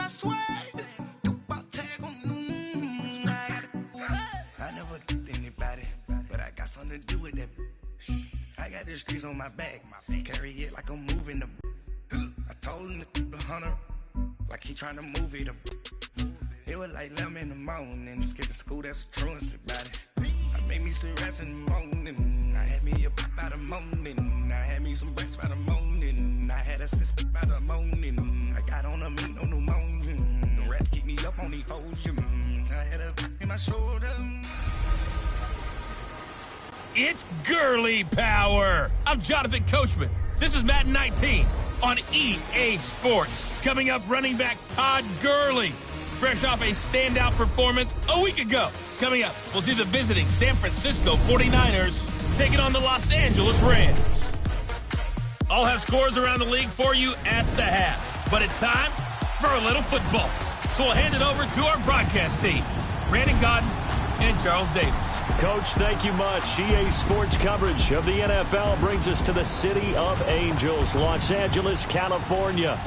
I never did anybody, but I got something to do with that. I got the streets on my back, carry it like I'm moving the. I told him the hunter, like he trying to move it up. It was like 11 in the morning, skipping school, that's a truancy about it. I made me some rest in the morning, I had me a pop by the morning, I had me some breaks by the morning, I had a sis by the morning, I got on a meat, no pneumonia, the rats keep me up on the podium, I had a in my shoulder. It's Gurley Power. I'm Jonathan Coachman. This is Madden 19 on EA Sports. Coming up, running back Todd Gurley, fresh off a standout performance a week ago. Coming up, we'll see the visiting San Francisco 49ers taking on the Los Angeles Rams. I'll have scores around the league for you at the half. But it's time for a little football. So we'll hand it over to our broadcast team, Brandon Cotton and Charles Davis. Coach, thank you much. EA Sports coverage of the NFL brings us to the City of Angels, Los Angeles, California.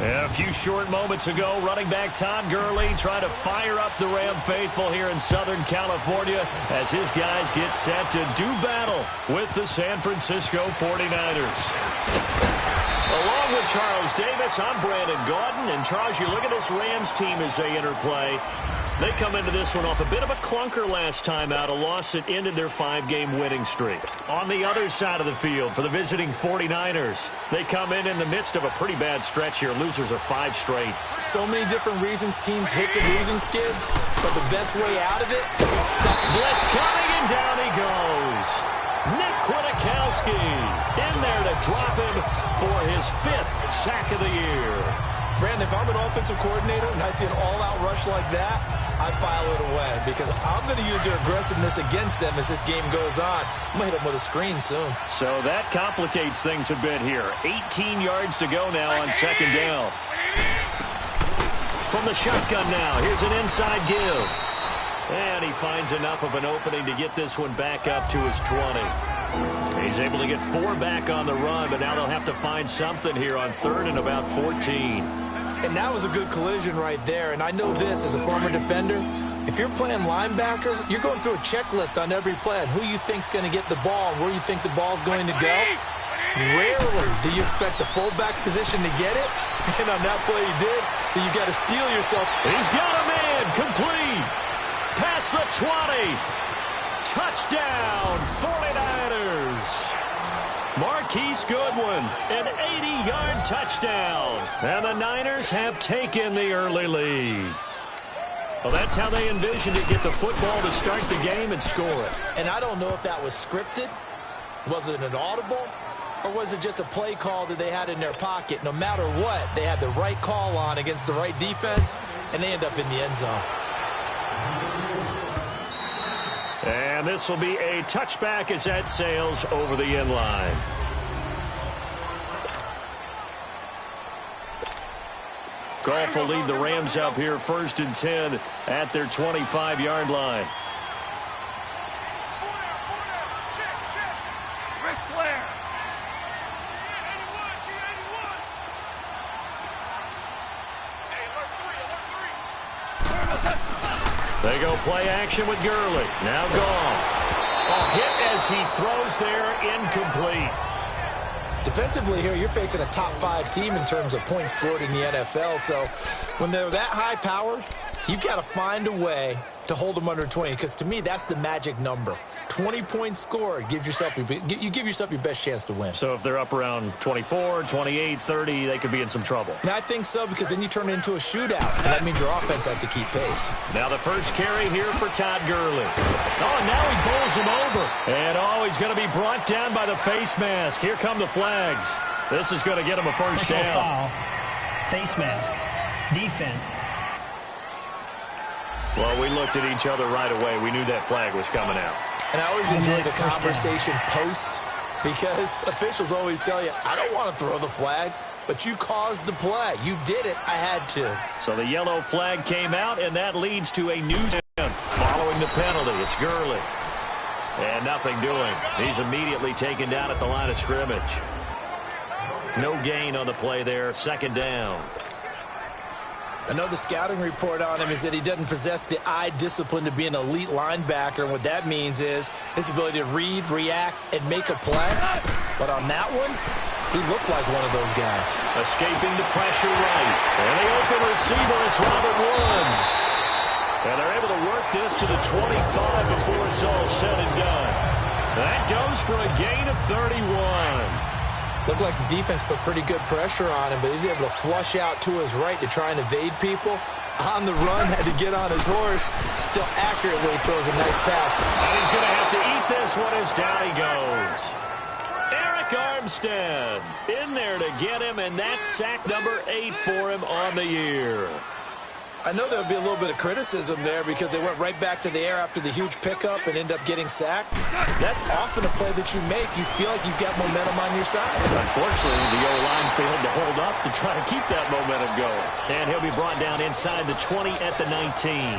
A few short moments ago, running back Todd Gurley trying to fire up the Ram faithful here in Southern California as his guys get set to do battle with the San Francisco 49ers. Along with Charles Davis, I'm Brandon Gaudin. And Charles, you look at this Rams team as they interplay. They come into this one off a bit of a clunker last time out, a loss that ended their 5-game winning streak. On the other side of the field for the visiting 49ers, they come in the midst of a pretty bad stretch here. Losers of 5 straight. So many different reasons teams hit the losing skids, but the best way out of it, blitz coming, and down he goes. Nick Kwiatkowski in there to drop him for his 5th sack of the year. Brandon, if I'm an offensive coordinator and I see an all-out rush like that, I file it away because I'm going to use their aggressiveness against them as this game goes on. I'm going to hit them with a screen soon. So that complicates things a bit here. 18 yards to go now on second down. From the shotgun now, here's an inside give. And he finds enough of an opening to get this one back up to his 20. He's able to get 4 back on the run, but now they'll have to find something here on 3rd and about 14. And that was a good collision right there. And I know this as a former defender. If you're playing linebacker, you're going through a checklist on every play on who you think's going to get the ball and where you think the ball's going to go. Rarely do you expect the fullback position to get it. And on that play he did. So you got to steel yourself. He's got a man complete. Past the 20. Touchdown, 49ers. Marquise Goodwin, an 80-yard touchdown. And the Niners have taken the early lead. Well, that's how they envisioned it, get the football to start the game and score it. And I don't know if that was scripted. Was it an audible? Or was it just a play call that they had in their pocket? No matter what, they had the right call on against the right defense, and they end up in the end zone. And this will be a touchback as that sails over the end line. Goff will lead the Rams up here 1st and 10 at their 25-yard line. Ric Flair. They go play action with Gurley. Now Goff. A hit as he throws there, incomplete. Defensively here, you're facing a top-5 team in terms of points scored in the NFL. So when they're that high-powered, you've got to find a way to hold them under 20. Because to me, that's the magic number. 20 points scored gives yourself you give yourself your best chance to win. So if they're up around 24, 28, 30, they could be in some trouble. And I think so, because then you turn it into a shootout, and that means your offense has to keep pace. Now the first carry here for Todd Gurley. Oh, and now he bowls him over. And he's going to be brought down by the face mask. Here come the flags. This is going to get him a first down. Foul, face mask, defense. Well, we looked at each other right away. We knew that flag was coming out. And I always enjoy the conversation post, because officials always tell you, I don't want to throw the flag, but you caused the play. You did it. I had to. So the yellow flag came out, and that leads to a new down. Following the penalty, it's Gurley. And nothing doing. He's immediately taken down at the line of scrimmage. No gain on the play there. 2nd down. I know the scouting report on him is that he doesn't possess the eye discipline to be an elite linebacker, and what that means is his ability to read, react, and make a play. But on that one, he looked like one of those guys. Escaping the pressure right. And the open receiver, it's Robert Woods. And they're able to work this to the 25 before it's all said and done. That goes for a gain of 31. Looked like the defense put pretty good pressure on him, but he's able to flush out to his right to try and evade people. On the run, had to get on his horse. Still accurately throws a nice pass. And he's going to have to eat this one as down he goes. Eric Armstead in there to get him, and that's sack number 8 for him on the year. I know there'll be a little bit of criticism there because they went right back to the air after the huge pickup and ended up getting sacked. That's often a play that you make. You feel like you've got momentum on your side. Unfortunately, the O-line failed to hold up to try to keep that momentum going. And he'll be brought down inside the 20 at the 19.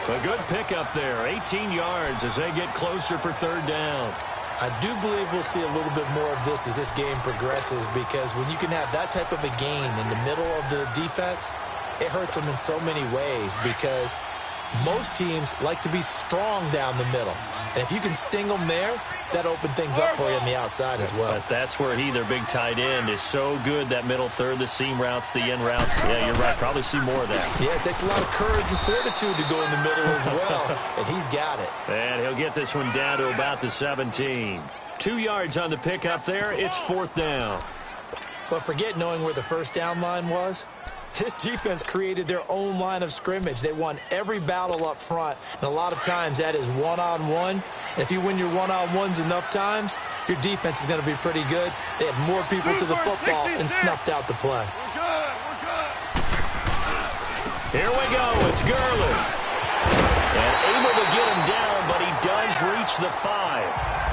A good pickup there, 18 yards as they get closer for third down. I do believe we'll see a little bit more of this as this game progresses, because when you can have that type of a gain in the middle of the defense, it hurts them in so many ways, because most teams like to be strong down the middle. And if you can sting them there, that opens things up for you on the outside as well. But that's where their big tight end, is so good, that middle third, the seam routes, the end routes. Yeah, you're right. Probably see more of that. Yeah, it takes a lot of courage and fortitude to go in the middle as well, and he's got it. And he'll get this one down to about the 17. 2 yards on the pickup there. It's fourth down. But forget knowing where the first down line was. This defense created their own line of scrimmage. They won every battle up front, and a lot of times that is one-on-one. And if you win your one-on-ones enough times, your defense is going to be pretty good. They had more people to the football and snuffed out the play. Here we go. It's Gurley. And able to get him down, but he does reach the 5.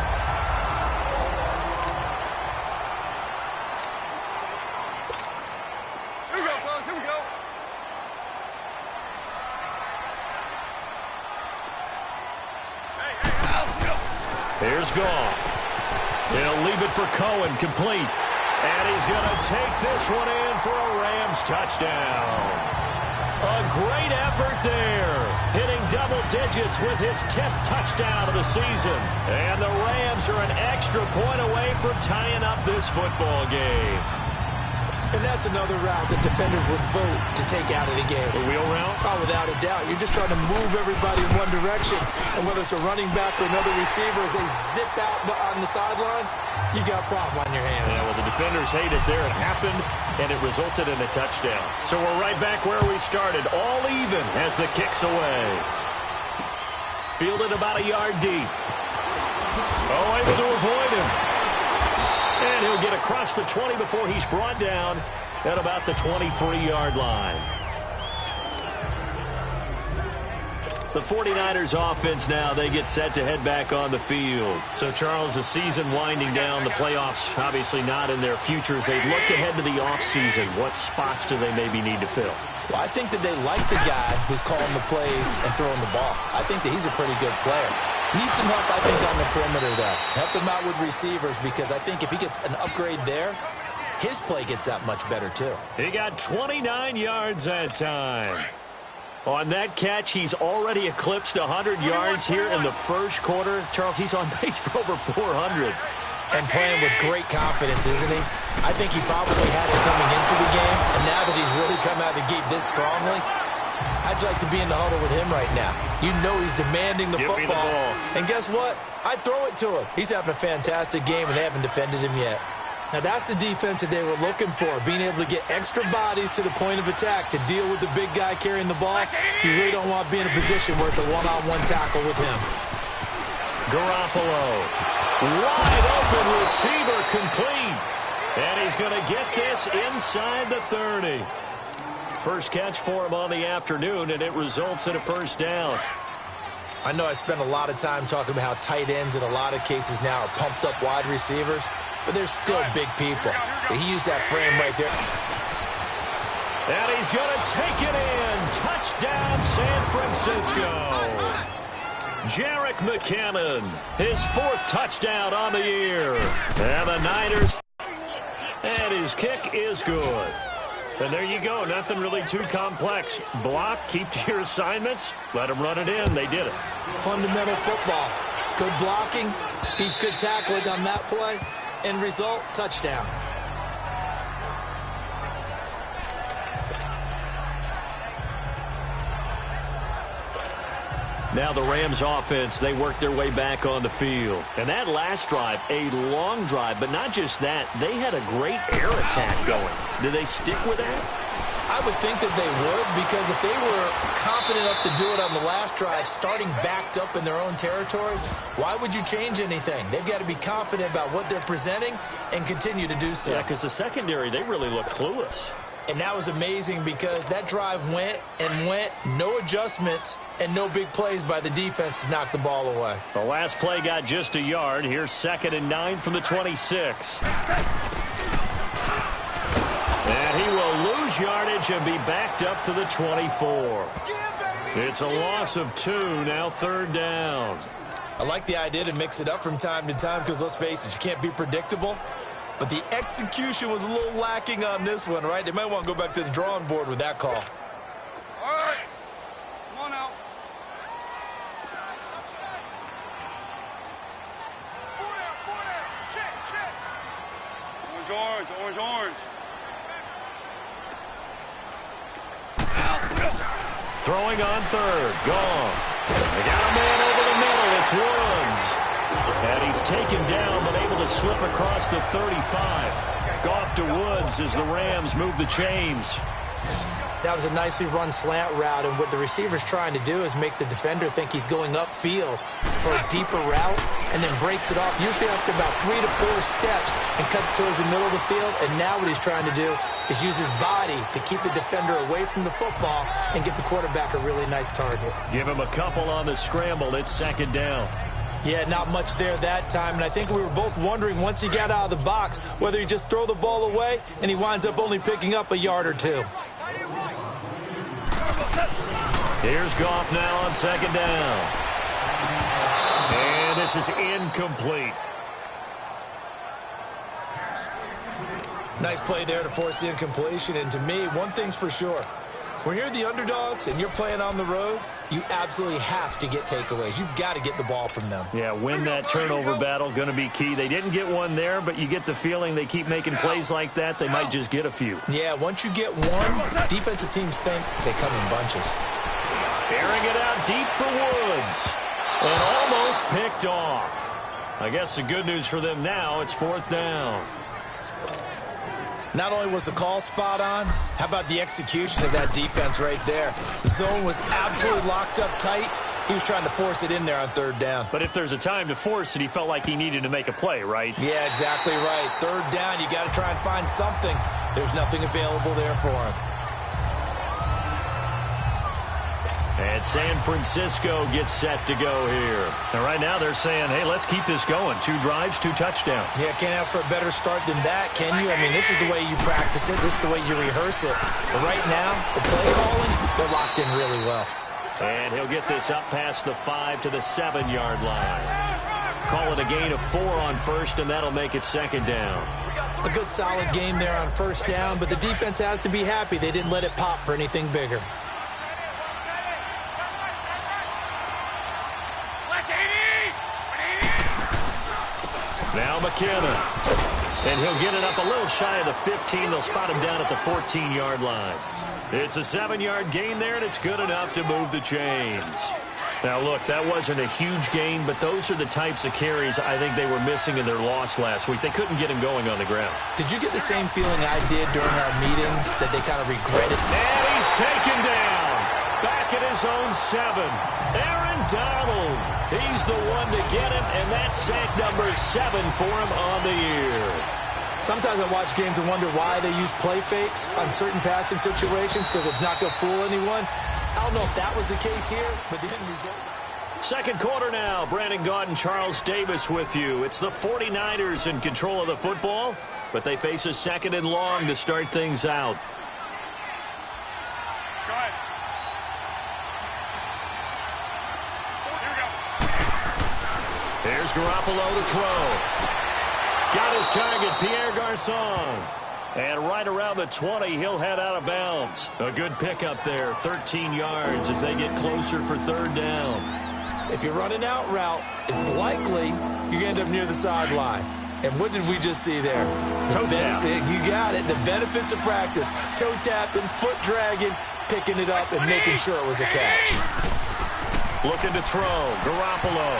Here's Goff. He'll leave it for Cohen, complete. And he's going to take this one in for a Rams touchdown. A great effort there, hitting double digits with his 10th touchdown of the season. And the Rams are an extra point away from tying up this football game. And that's another route that defenders would vote to take out of the game. The wheel route? Oh, without a doubt. You're just trying to move everybody in one direction. And whether it's a running back or another receiver, as they zip out on the sideline, you got a problem on your hands. Yeah, well, the defenders hate it there. It happened, and it resulted in a touchdown. So we're right back where we started, all even as the kick's away. Fielded about a yard deep. Oh, able to avoid him. And he'll get across the 20 before he's brought down at about the 23-yard line. The 49ers offense now, they get set to head back on the field. So, Charles, the season winding down, the playoffs obviously not in their futures. They look ahead to the offseason. What spots do they maybe need to fill? Well, I think that they like the guy who's calling the plays and throwing the ball. I think that he's a pretty good player. Needs some help, I think, on the perimeter, though. Help him out with receivers, because I think if he gets an upgrade there, his play gets that much better, too. He got 29 yards that time. On that catch, he's already eclipsed 100 yards here in the first quarter. Charles, he's on pace for over 400. And playing with great confidence, isn't he? I think he probably had it coming into the game, and now that he's really come out of the gate this strongly, I'd like to be in the huddle with him right now. You know he's demanding the football. Me the ball. And guess what? I'd throw it to him. He's having a fantastic game, and they haven't defended him yet. Now, that's the defense that they were looking for, being able to get extra bodies to the point of attack to deal with the big guy carrying the ball. You really don't want to be in a position where it's a one-on-one tackle with him. Garoppolo. Wide open receiver, complete. And he's going to get this inside the 30. First catch for him on the afternoon, and it results in a first down. I know I spent a lot of time talking about how tight ends in a lot of cases now are pumped up wide receivers, but they're still big people. But he used that frame right there. And he's going to take it in. Touchdown, San Francisco. Jerick McKinnon, his 4th touchdown on the year. And the Niners, and his kick is good. And there you go. Nothing really too complex. Block, keep to your assignments, let them run it in. They did it. Fundamental football. Good blocking beats good tackling on that play. End result, touchdown. Now the Rams offense, they work their way back on the field. And that last drive, a long drive, but not just that, they had a great air attack going. Do they stick with that? I would think that they would, because if they were confident enough to do it on the last drive, starting backed up in their own territory, why would you change anything? They've got to be confident about what they're presenting and continue to do so. Yeah, because the secondary, they really look clueless. And that was amazing because that drive went and went, no adjustments, and no big plays by the defense to knock the ball away. The last play got just a yard. Here's 2nd and 9 from the 26. And he will lose yardage and be backed up to the 24. It's a loss of 2, now 3rd down. I like the idea to mix it up from time to time because, let's face it, you can't be predictable. But the execution was a little lacking on this one, right? They might want to go back to the drawing board with that call. All right. Come on out. 4 down. Check. Orange. Throwing on 3rd. Goff. They got a man over the middle. It's Woods. And he's taken down, but able to slip across the 35. Goff to Woods as the Rams move the chains. That was a nicely run slant route, and what the receiver's trying to do is make the defender think he's going upfield for a deeper route, and then breaks it off, usually after about 3 to 4 steps, and cuts towards the middle of the field. And now what he's trying to do is use his body to keep the defender away from the football and get the quarterback a really nice target. Give him a couple on the scramble. It's 2nd down. Yeah, not much there that time, and I think we were both wondering once he got out of the box whether he just throw the ball away, and he winds up only picking up a yard or 2. Here's Goff now on 2nd down. And this is incomplete. Nice play there to force the incompletion, and to me, one thing's for sure. When you're the underdogs and you're playing on the road, you absolutely have to get takeaways. You've got to get the ball from them. Yeah, win that turnover battle, going to be key. They didn't get one there, but you get the feeling they keep making plays like that, they might just get a few. Yeah, once you get one, defensive teams think they come in bunches. Airing it out deep for Woods. And almost picked off. I guess the good news for them now, it's 4th down. Not only was the call spot on, how about the execution of that defense right there? The zone was absolutely locked up tight. He was trying to force it in there on 3rd down. But if there's a time to force it, he felt like he needed to make a play, right? Yeah, exactly right. 3rd down, you got to try and find something. There's nothing available there for him. And San Francisco gets set to go here. And right now they're saying, hey, let's keep this going. 2 drives, 2 touchdowns. Yeah, can't ask for a better start than that, can you? I mean, this is the way you practice it. This is the way you rehearse it. But right now, the play calling, they're locked in really well. And he'll get this up past the 5 to the 7-yard line. Call it a gain of 4 on 1st, and that'll make it 2nd down. A good solid game there on 1st down, but the defense has to be happy they didn't let it pop for anything bigger. Now McKinnon. And he'll get it up a little shy of the 15. They'll spot him down at the 14-yard line. It's a 7-yard gain there, and it's good enough to move the chains. Now, look, that wasn't a huge gain, but those are the types of carries I think they were missing in their loss last week. They couldn't get him going on the ground. Did you get the same feeling I did during our meetings, that they kind of regretted? And he's taken down. Back at his own 7. Aaron Donald. He's the one to get him, and that's sack number 7 for him on the year. Sometimes I watch games and wonder why they use play fakes on certain passing situations, because it's not going to fool anyone. I don't know if that was the case here, but the end result. 2nd quarter now. Brandon Gaudin, Charles Davis with you. It's the 49ers in control of the football, but they face a 2nd and long to start things out. Go ahead. Here's Garoppolo to throw. Got his target, Pierre Garçon. And right around the 20, he'll head out of bounds. A good pickup there, 13 yards as they get closer for third down. If you're running out route, it's likely you're going to end up near the sideline. And what did we just see there? Toe tap. You got it. The benefits of practice. Toe tapping, foot dragging, picking it up, and making sure it was a catch. Looking to throw. Garoppolo.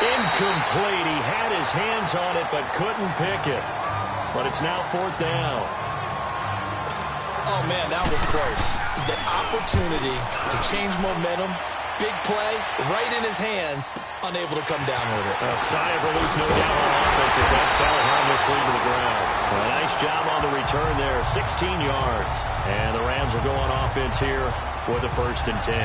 Incomplete. He had his hands on it but couldn't pick it. But it's now fourth down. Oh, man, that was close. The opportunity to change momentum, big play, right in his hands, unable to come down with it. A sigh of relief, no doubt, on offense if that fell harmlessly to the ground. A nice job on the return there, 16 yards. And the Rams are going offense here with a 1st and 10.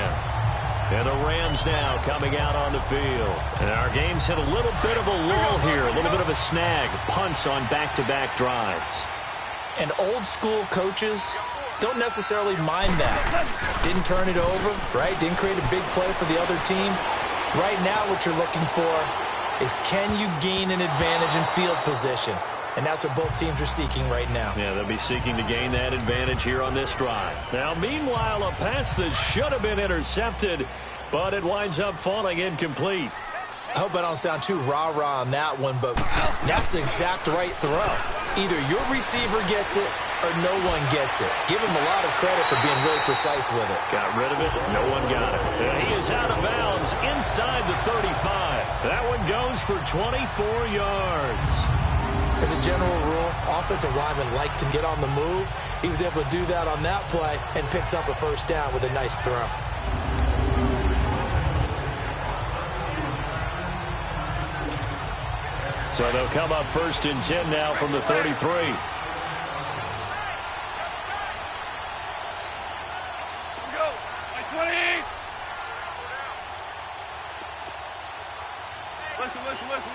And the Rams now coming out on the field. And our game's hit a little bit of a lull here, a little bit of a snag. Punts on back-to-back drives. And old-school coaches don't necessarily mind that. Didn't turn it over, right? Didn't create a big play for the other team. Right now what you're looking for is can you gain an advantage in field position? And that's what both teams are seeking right now. Yeah, they'll be seeking to gain that advantage here on this drive. Now, meanwhile, a pass that should have been intercepted, but it winds up falling incomplete. I hope I don't sound too rah-rah on that one, but that's the exact right throw. Either your receiver gets it or no one gets it. Give him a lot of credit for being really precise with it. Got rid of it. No one got it. And he is out of bounds inside the 35. That one goes for 24 yards. As a general rule, offensive linemen like to get on the move. He was able to do that on that play and picks up a 1st down with a nice throw. So they'll come up 1st and 10 now from the 33.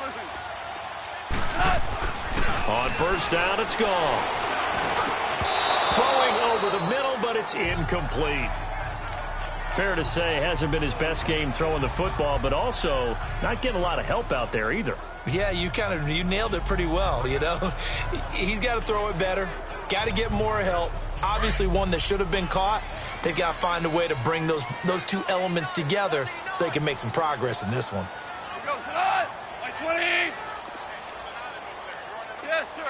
Listen. On 1st down, it's gone. Throwing over the middle, but it's incomplete. Fair to say, hasn't been his best game throwing the football, but also not getting a lot of help out there either. Yeah, you nailed it pretty well, you know. He's got to throw it better. Got to get more help. Obviously one that should have been caught. They've got to find a way to bring those two elements together so they can make some progress in this one. Go, sit on! Like 20! Yes, sir.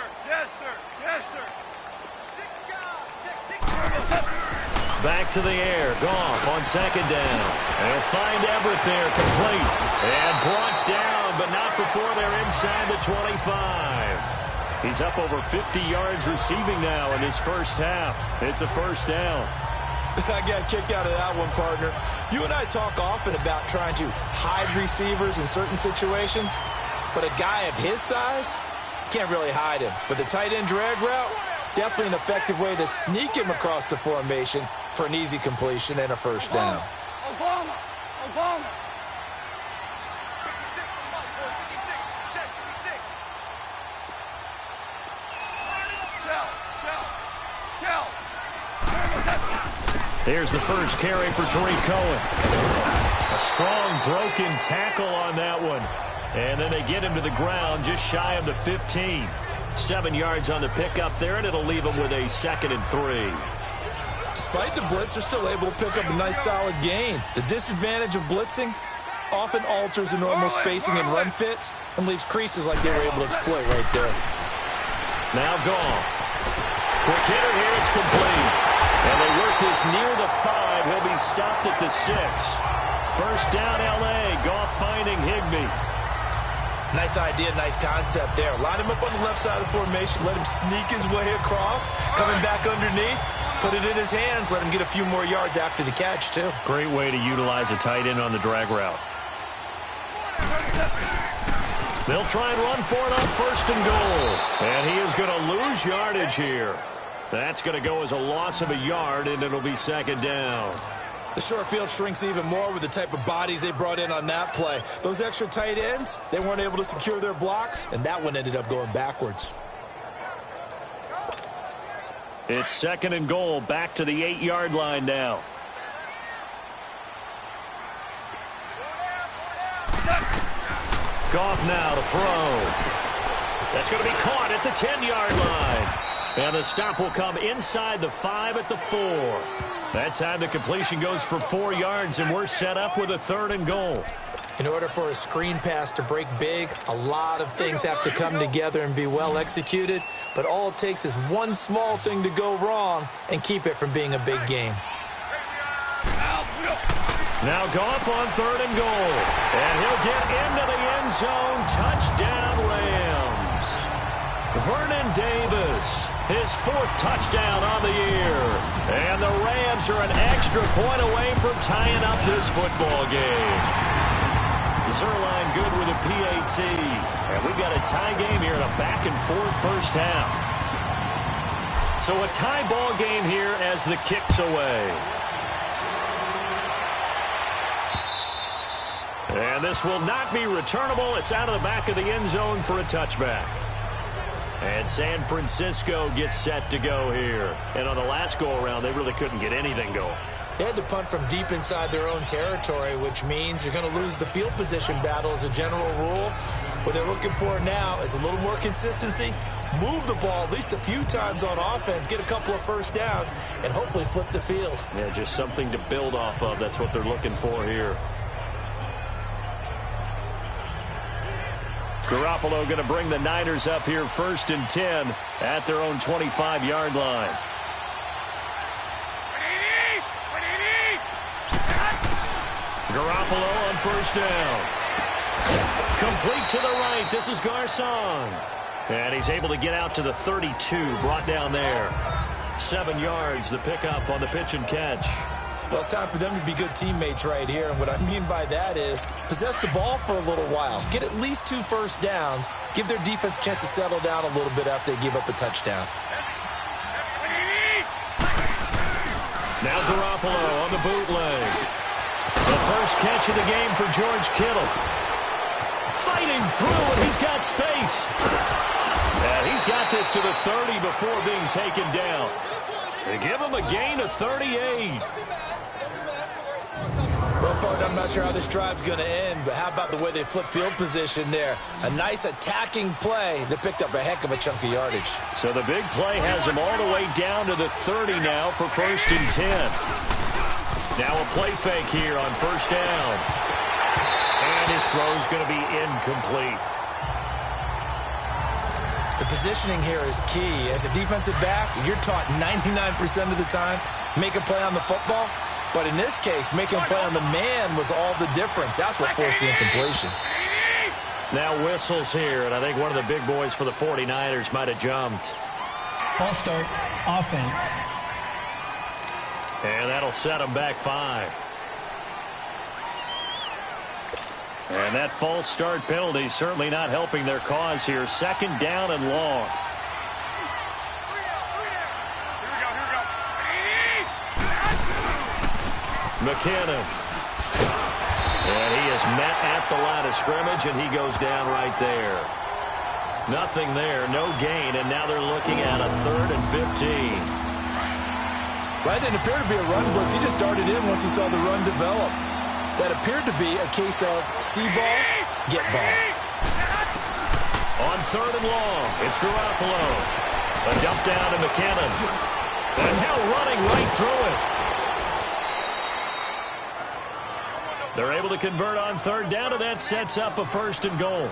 Back to the air. Goff on 2nd down. They'll find Everett there, complete. And brought down, but not before they're inside the 25. He's up over 50 yards receiving now in his first half. It's a 1st down. I got a kick out of that one, partner. You and I talk often about trying to hide receivers in certain situations, but a guy of his size can't really hide him. But the tight end drag route, definitely an effective way to sneak him across the formation for an easy completion and a 1st down. Obama. Shell. Here's the first carry for Tariq Cohen. A strong broken tackle on that one. And then they get him to the ground just shy of the 15. 7 yards on the pickup there, and it'll leave him with a 2nd and 3. Despite the blitz, they're still able to pick up a nice solid gain. The disadvantage of blitzing often alters the normal spacing and run fits and leaves creases like they were able to exploit right there. Now Goff. Quick hitter here, it's complete. And they work this near the 5. He'll be stopped at the 6. 1st down, L.A. Goff finding Higbee. Nice idea, nice concept there. Line him up on the left side of the formation, let him sneak his way across, coming back underneath, put it in his hands, let him get a few more yards after the catch, too. Great way to utilize a tight end on the drag route. They'll try and run for it on 1st and goal. And he is going to lose yardage here. That's going to go as a loss of a yard, and it'll be 2nd down. The short field shrinks even more with the type of bodies they brought in on that play. Those extra tight ends, they weren't able to secure their blocks, and that one ended up going backwards. It's 2nd and goal, back to the 8-yard line now. Goff now to throw. That's going to be caught at the 10-yard line. And the stop will come inside the 5 at the 4. That time the completion goes for 4 yards, and we're set up with a 3rd and goal. In order for a screen pass to break big, a lot of things have to come together and be well executed, but all it takes is one small thing to go wrong and keep it from being a big game. Now Goff on 3rd and goal, and he'll get into the end zone. Touchdown, Rams. Vernon Davis, his 4th touchdown on the year. And the Rams are an extra point away from tying up this football game. Zuerlein good with a PAT. And we've got a tie game here in a back-and-forth first half. So a tie ball game here as the kick's away. And this will not be returnable. It's out of the back of the end zone for a touchback. And San Francisco gets set to go here. And on the last go-around, they really couldn't get anything going. They had to punt from deep inside their own territory, which means you're going to lose the field position battle as a general rule. What they're looking for now is a little more consistency, move the ball at least a few times on offense, get a couple of first downs, and hopefully flip the field. Yeah, just something to build off of. That's what they're looking for here. Garoppolo going to bring the Niners up here 1st and 10 at their own 25-yard line. Garoppolo on 1st down. Complete to the right. This is Garcon. And he's able to get out to the 32, brought down there. 7 yards, the pickup on the pitch and catch. Well, it's time for them to be good teammates right here. And what I mean by that is possess the ball for a little while. Get at least 2 first downs. Give their defense a chance to settle down a little bit after they give up a touchdown. Now Garoppolo on the bootleg. The first catch of the game for George Kittle. Fighting through, and he's got space. And he's got this to the 30 before being taken down. They give him a gain of 38. Well, I'm not sure how this drive's going to end, but how about the way they flip field position there? A nice attacking play that picked up a heck of a chunk of yardage. So the big play has him all the way down to the 30 now for 1st and 10. Now a play fake here on 1st down. And his throw's going to be incomplete. The positioning here is key. As a defensive back, you're taught 99% of the time, make a play on the football. But in this case, making a play on the man was all the difference. That's what forced the incompletion. Now whistles here, and I think one of the big boys for the 49ers might have jumped. False start, offense. And that'll set them back 5. And that false start penalty certainly not helping their cause here. 2nd down and long. McKinnon. And he is met at the line of scrimmage, and he goes down right there. Nothing there, no gain, and now they're looking at a 3rd and 15. Well, it didn't appear to be a run blitz. He just darted in once he saw the run develop. That appeared to be a case of see ball, get ball. On 3rd and long, it's Garoppolo. A dump down to McKinnon. And now running right through it. They're able to convert on 3rd down, and that sets up a 1st and goal.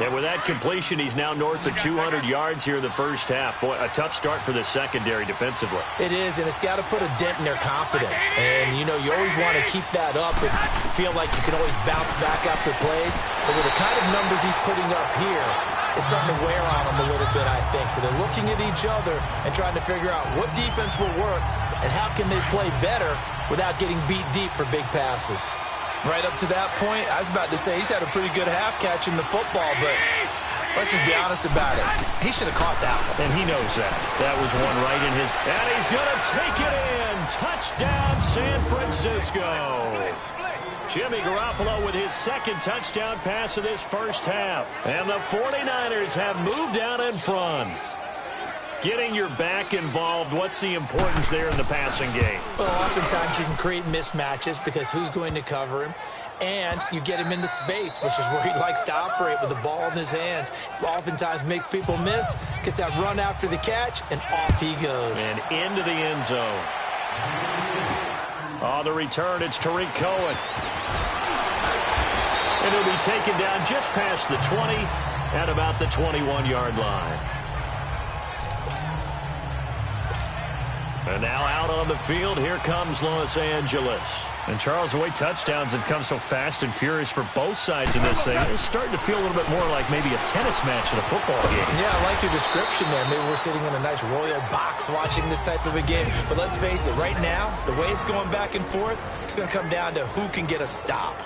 And with that completion, he's now north of 200 yards here in the first half. Boy, a tough start for the secondary defensively. It is, and it's got to put a dent in their confidence. And, you know, you always want to keep that up and feel like you can always bounce back after plays. But with the kind of numbers he's putting up here, it's starting to wear on them a little bit, I think. So they're looking at each other and trying to figure out what defense will work and how can they play better without getting beat deep for big passes. Right up to that point, I was about to say he's had a pretty good half catching the football, but let's just be honest about it. He should have caught that one. And he knows that. That was one right in his... And he's going to take it in. Touchdown, San Francisco. Jimmy Garoppolo with his 2nd touchdown pass of this first half. And the 49ers have moved out in front. Getting your back involved, what's the importance there in the passing game? Well, oftentimes you can create mismatches because who's going to cover him? And you get him into space, which is where he likes to operate with the ball in his hands. Oftentimes makes people miss, gets that run after the catch, and off he goes. And into the end zone. On the return, it's Tariq Cohen. And he'll be taken down just past the 20 at about the 21-yard line. And now out on the field, here comes Los Angeles. And Charles, the way touchdowns have come so fast and furious for both sides in this thing, it's starting to feel a little bit more like maybe a tennis match in a football game. Yeah, I like your description there. Maybe we're sitting in a nice royal box watching this type of a game. But let's face it, right now, the way it's going back and forth, it's going to come down to who can get a stop.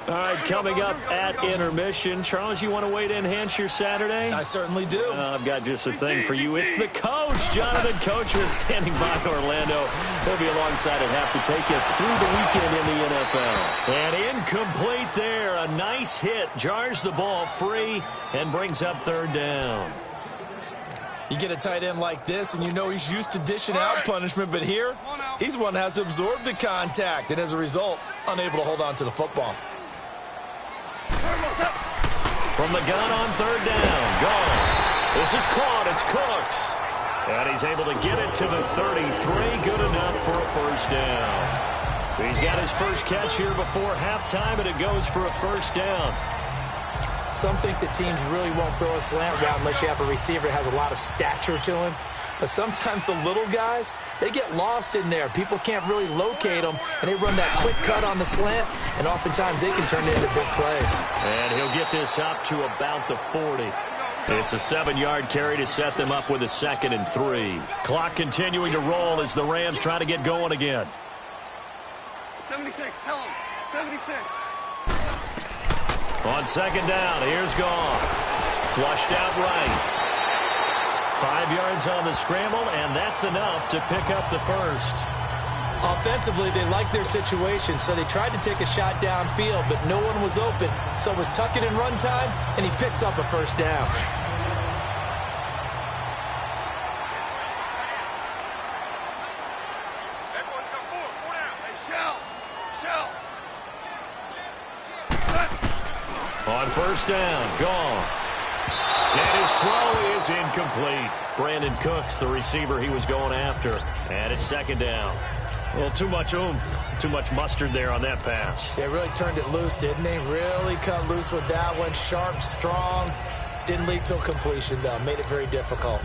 All right, coming up at intermission. Charles, you want to wait to enhance your Saturday? I certainly do. I've got just a thing for you. It's the coach, Jonathan Coachman, standing by Orlando. He'll be alongside at half to take us through the weekend in the NFL. And incomplete there. A nice hit. Jars the ball free and brings up third down. You get a tight end like this, and you know he's used to dishing out punishment, but here, he's one that has to absorb the contact, and as a result, unable to hold on to the football. From the gun on third down. Gone. This is caught. It's Cooks. And he's able to get it to the 33. Good enough for a first down. He's got his first catch here before halftime, and it goes for a first down. Some think that teams really won't throw a slant route unless you have a receiver that has a lot of stature to him. But sometimes the little guys, they get lost in there. People can't really locate them, and they run that quick cut on the slant, and oftentimes they can turn it into big plays. And he'll get this up to about the 40. It's a 7-yard carry to set them up with a 2nd and 3. Clock continuing to roll as the Rams try to get going again. 76, tell him. 76. On second down, here's Goff. Flushed out right. 5 yards on the scramble, and that's enough to pick up the first. Offensively, they liked their situation, so they tried to take a shot downfield, but no one was open. So it was tuck it in run time, and he picks up a first down. On first down, Goff. And his throw is incomplete. Brandon Cooks, the receiver he was going after. And it's second down. Well, too much oomph, too much mustard there on that pass. They really turned it loose, didn't they? Really cut loose with that one. Sharp, strong. Didn't lead to a completion, though. Made it very difficult.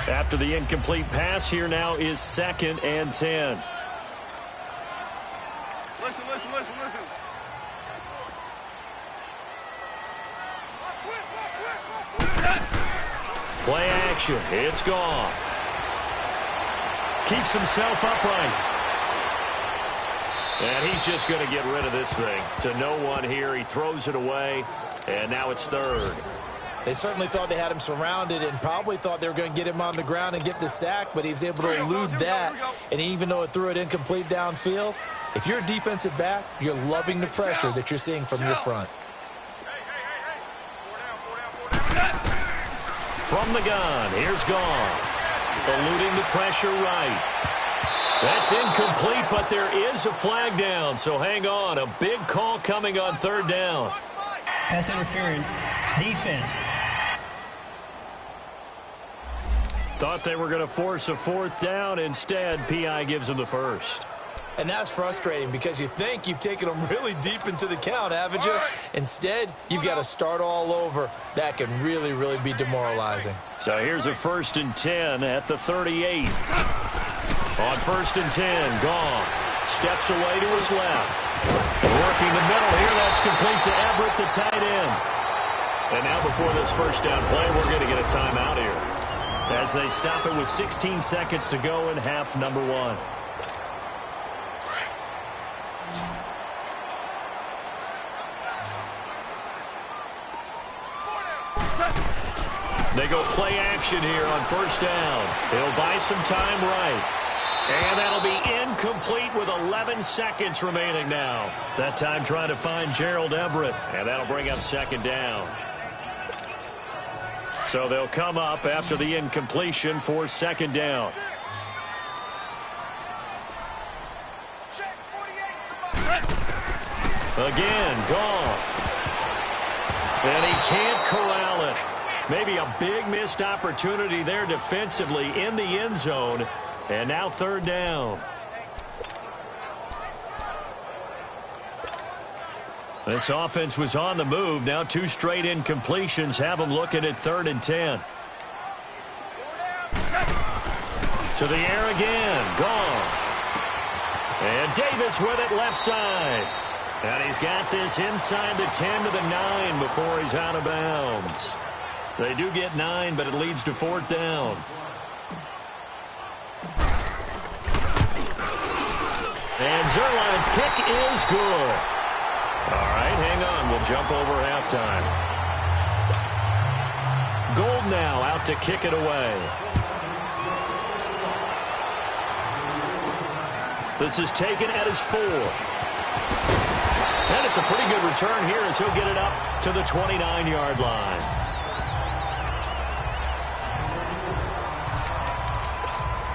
After the incomplete pass, here now is 2nd and 10. Listen. Play action. It's Goff. Keeps himself upright. And he's just going to get rid of this thing. To no one here. He throws it away. And now it's 3rd. They certainly thought they had him surrounded and probably thought they were going to get him on the ground and get the sack, but he was able to elude that. And even though it threw it incomplete downfield, if you're a defensive back, you're loving the pressure that you're seeing from your front. From the gun, here's Goff. Eluding the pressure right. That's incomplete, but there is a flag down, so hang on. A big call coming on 3rd down. Pass interference. Defense. Thought they were going to force a 4th down. Instead, P.I. gives them the first. And that's frustrating because you think you've taken them really deep into the count, haven't you? Instead, you've got to start all over. That can really, really be demoralizing. So here's a 1st and 10 at the 38. On 1st and 10, Goff steps away to his left. Working the middle here, that's complete to Everett, the tight end. And now before this first down play, we're going to get a timeout here, as they stop it with 16 seconds to go in half number 1. They go play action here on 1st down. They'll buy some time right. And that'll be incomplete with 11 seconds remaining now. That time trying to find Gerald Everett. And that'll bring up 2nd down. So they'll come up after the incompletion for second down. Again, Goff. And he can't corral it. Maybe a big missed opportunity there defensively in the end zone. And now third down. This offense was on the move. Now 2 straight incompletions have them looking at 3rd and 10. To the air again. Goff. And Davis with it left side. And he's got this inside the 10 to the 9 before he's out of bounds. They do get 9, but it leads to 4th down. And Zuerlein's kick is good. All right, hang on. We'll jump over halftime. Gold now out to kick it away. This is taken at his 4. And it's a pretty good return here as he'll get it up to the 29-yard line.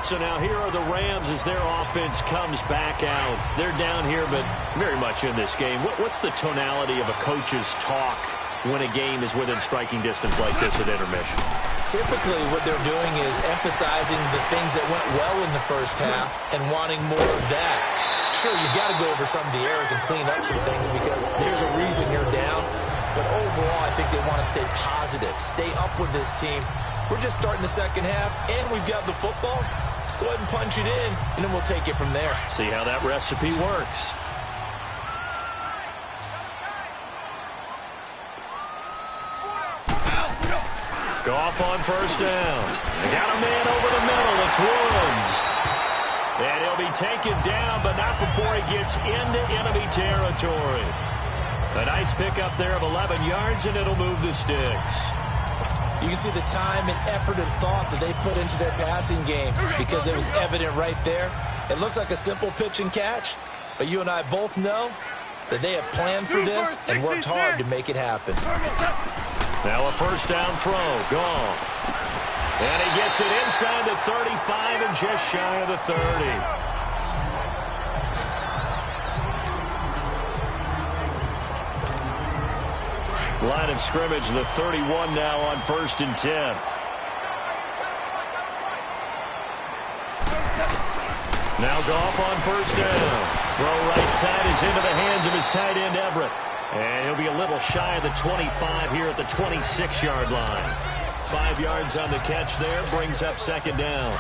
So now here are the Rams as their offense comes back out. They're down here, but very much in this game. What's the tonality of a coach's talk when a game is within striking distance like this at intermission? Typically, what they're doing is emphasizing the things that went well in the first half and wanting more of that. Sure, you've got to go over some of the errors and clean up some things because there's a reason you're down. But overall, I think they want to stay positive, stay up with this team. We're just starting the second half, and we've got the football. Let's go ahead and punch it in, and then we'll take it from there. See how that recipe works. Goff on first down. They got a man over the middle. It's Woods. And he'll be taken down, but not before he gets into enemy territory. A nice pickup there of 11 yards, and it'll move the sticks. You can see the time and effort and thought that they put into their passing game because it was evident right there. It looks like a simple pitch and catch, but you and I both know that they have planned for this and worked hard to make it happen. Now a first down throw. Goff. And he gets it inside the 35 and just shy of the 30. Line of scrimmage, the 31 now on first and 10. Now Goff on first down. Throw right side is into the hands of his tight end Everett. And he'll be a little shy of the 25 here at the 26-yard line. 5 yards on the catch there, brings up second down.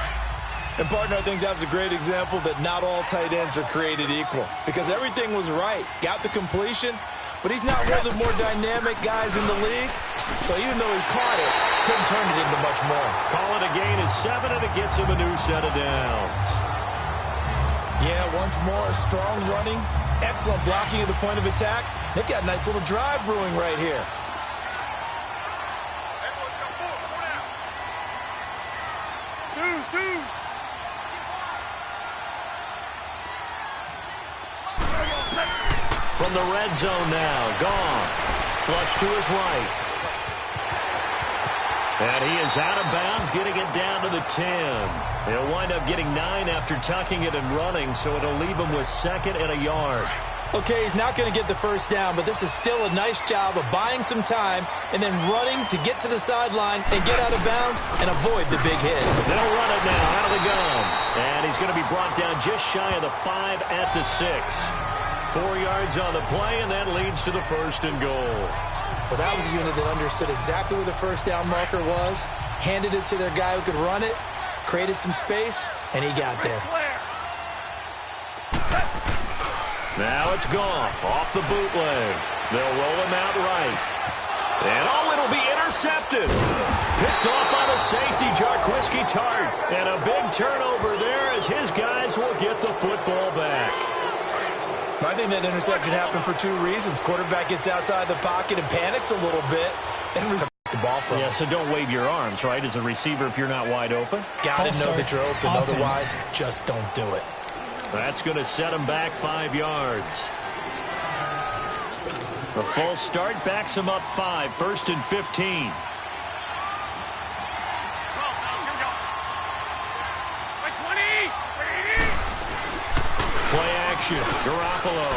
And, partner, I think that was a great example that not all tight ends are created equal because everything was right. Got the completion, but he's not one of the more dynamic guys in the league. So even though he caught it, couldn't turn it into much more. Call it a gain of 7, and it gets him a new set of downs. Yeah, once more, strong running, excellent blocking at the point of attack. They've got a nice little drive brewing right here. From the red zone now, Goff. Flush to his right. And he is out of bounds, getting it down to the 10. He'll wind up getting 9 after tucking it and running, so it'll leave him with 2nd and a yard. Okay, he's not going to get the first down, but this is still a nice job of buying some time and then running to get to the sideline and get out of bounds and avoid the big hit. They'll run it now out of the gun. And he's going to be brought down just shy of the 5 at the 6. 4 yards on the play, and that leads to the 1st and goal. Well, that was a unit that understood exactly where the first down marker was, handed it to their guy who could run it, created some space, and he got there. Now it's Goff off the bootleg. They'll roll him out right. And it'll be intercepted. Picked off by the safety, Jarquiski Tart. And a big turnover there as his guys will get the football back. I think that interception happened for 2 reasons. Quarterback gets outside the pocket and panics a little bit and the ball from. Yeah, so don't wave your arms, right, as a receiver if you're not wide open. Got to know that you're open. Offense. Otherwise, just don't do it. That's going to set him back 5 yards. The full start backs him up 5, 1st and 15. motion. Garoppolo.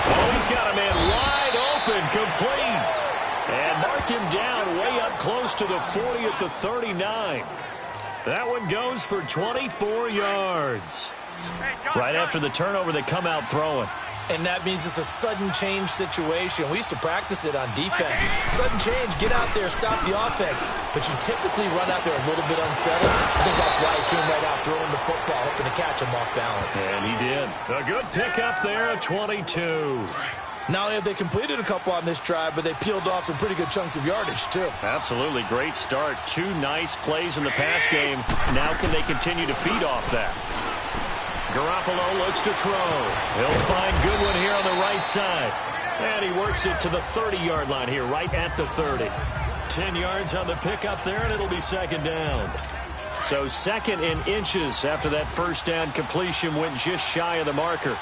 Oh, he's got a man wide open, complete. And mark him down way up close to the 40 at the 39. That one goes for 24 yards. Right after the turnover, they come out throwing. And that means it's a sudden change situation. We used to practice it on defense. Sudden change, get out there, stop the offense. But you typically run out there a little bit unsettled. I think that's why he came right out throwing the football, hoping to catch him off balance. And he did. A good pickup there at 22. Not only have they completed a couple on this drive, but they peeled off some pretty good chunks of yardage, too. Absolutely. Great start. 2 nice plays in the pass game. Now can they continue to feed off that? Garoppolo looks to throw. He'll find Goodwin here on the right side. And he works it to the 30-yard line here, right at the 30. 10 yards on the pickup there, and it'll be second down. So second in inches after that first down completion went just shy of the marker.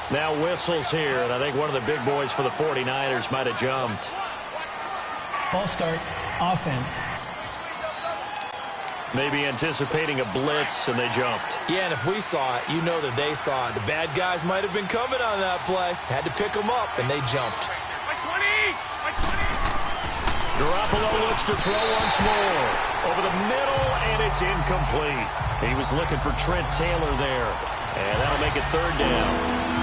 Now whistles here, and I think one of the big boys for the 49ers might have jumped. False start, offense. Maybe anticipating a blitz, and they jumped. Yeah, and if we saw it, you know that they saw it. The bad guys might have been coming on that play. Had to pick them up, and they jumped. Garoppolo looks to throw once more. Over the middle, and it's incomplete. He was looking for Trent Taylor there. And that'll make it third down.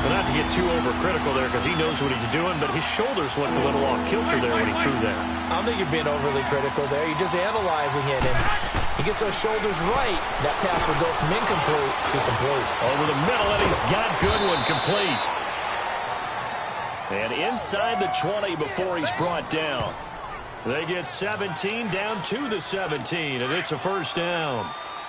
Well, not to get too overcritical there because he knows what he's doing, but his shoulders looked a little off-kilter there when he threw that. I don't think you're being overly critical there. You're just analyzing it, and he gets those shoulders right. That pass will go from incomplete to complete. Over the middle, and he's got Goodwin complete. And inside the 20 before he's brought down. They get 17 down to the 17, and it's a first down.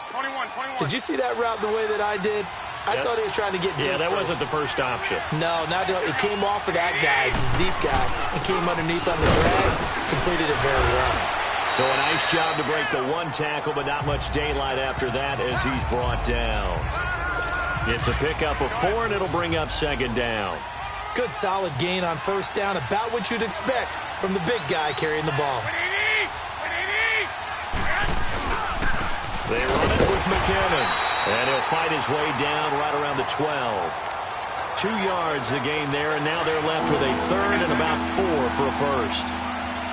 21. Did you see that route the way that I did? I thought he was trying to get deep. Yeah, that first. wasn't the first option. No, not it came off of that guy, the deep guy, and came underneath on the drag. Completed it very well. So a nice job to break the one tackle, but not much daylight after that as he's brought down. It's a pickup of 4, and it'll bring up second down. Good solid gain on first down, about what you'd expect from the big guy carrying the ball. They run it with McKinnon, and he'll fight his way down right around the 12. 2 yards the gain there, and now they're left with a third and about 4 for a first.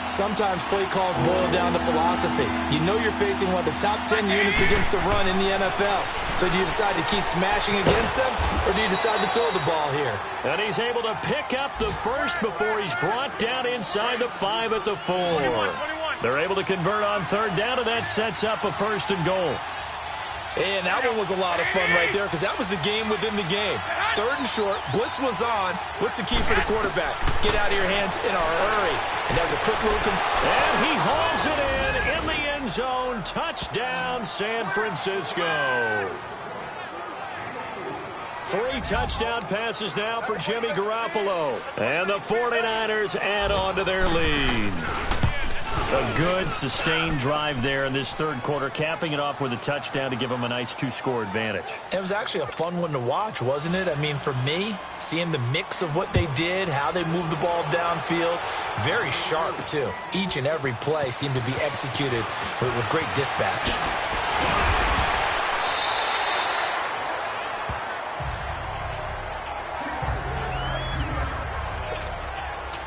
Sometimes play calls boil down to philosophy. You know you're facing one of the top 10 units against the run in the NFL. So do you decide to keep smashing against them, or do you decide to throw the ball here? And he's able to pick up the first before he's brought down inside the 5 at the 4. They're able to convert on third down, and that sets up a first and goal. And that one was a lot of fun right there because that was the game within the game. Third and short, blitz was on. What's the key for the quarterback? Get out of your hands in a hurry. And that was a quick little... And he hauls it in the end zone. Touchdown, San Francisco. 3 touchdown passes now for Jimmy Garoppolo. And the 49ers add on to their lead. A good, sustained drive there in this third quarter, capping it off with a touchdown to give them a nice 2-score advantage. It was actually a fun one to watch, wasn't it? I mean, for me, seeing the mix of what they did, how they moved the ball downfield, very sharp, too. Each and every play seemed to be executed with great dispatch.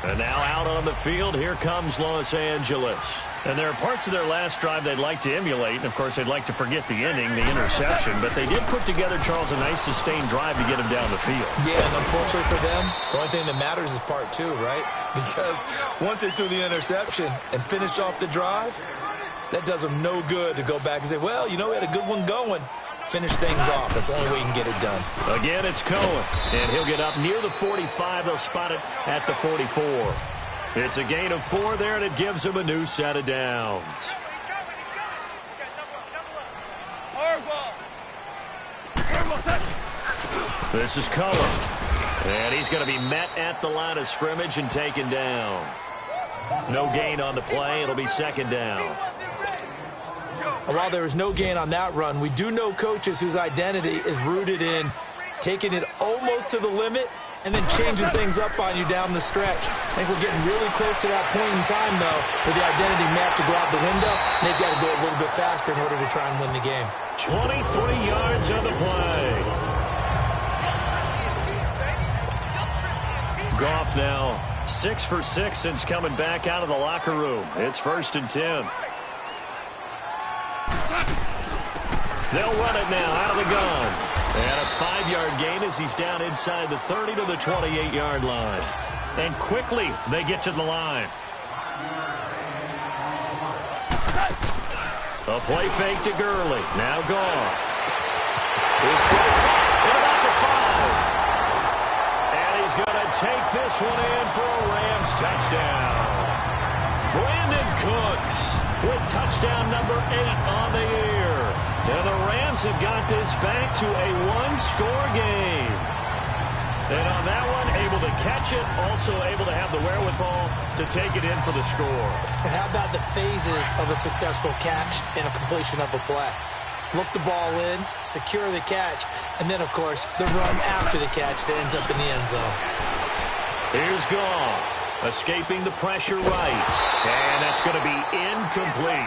And now out on the field, here comes Los Angeles. And there are parts of their last drive they'd like to emulate. And, of course, they'd like to forget the ending, the interception. But they did put together, Charles, a nice sustained drive to get him down the field. Yeah, and unfortunately for them, the only thing that matters is part 2, right? Because once they threw the interception and finished off the drive, that does them no good to go back and say, well, you know, we had a good one going. Finish things off. That's the only way you can get it done. Again, it's Cohen. And he'll get up near the 45. They'll spot it at the 44. It's a gain of 4 there, and it gives him a new set of downs. This is Cohen. And he's going to be met at the line of scrimmage and taken down. No gain on the play. It'll be second down. While there was no gain on that run, we do know coaches whose identity is rooted in taking it almost to the limit and then changing things up on you down the stretch. I think we're getting really close to that point in time, though, where the identity may have to go out the window, and they've got to go a little bit faster in order to try and win the game. 23 yards on the play. Goff now 6 for 6 since coming back out of the locker room. It's 1st and 10. They'll run it now out of the gun. And a 5-yard gain as he's down inside the 30 to the 28-yard line. And quickly they get to the line. A play fake to Gurley. Now Goff. His throw caught at about the 5. And he's going to take this one in for a Rams touchdown. Brandon Cooks with touchdown number 8 on the year. And the Rams have got this back to a 1-score game. And on that one, able to catch it, also able to have the wherewithal to take it in for the score. And how about the phases of a successful catch and a completion of a play? Look the ball in, secure the catch, and then, of course, the run after the catch that ends up in the end zone. Here's Goff, escaping the pressure right. And that's going to be incomplete.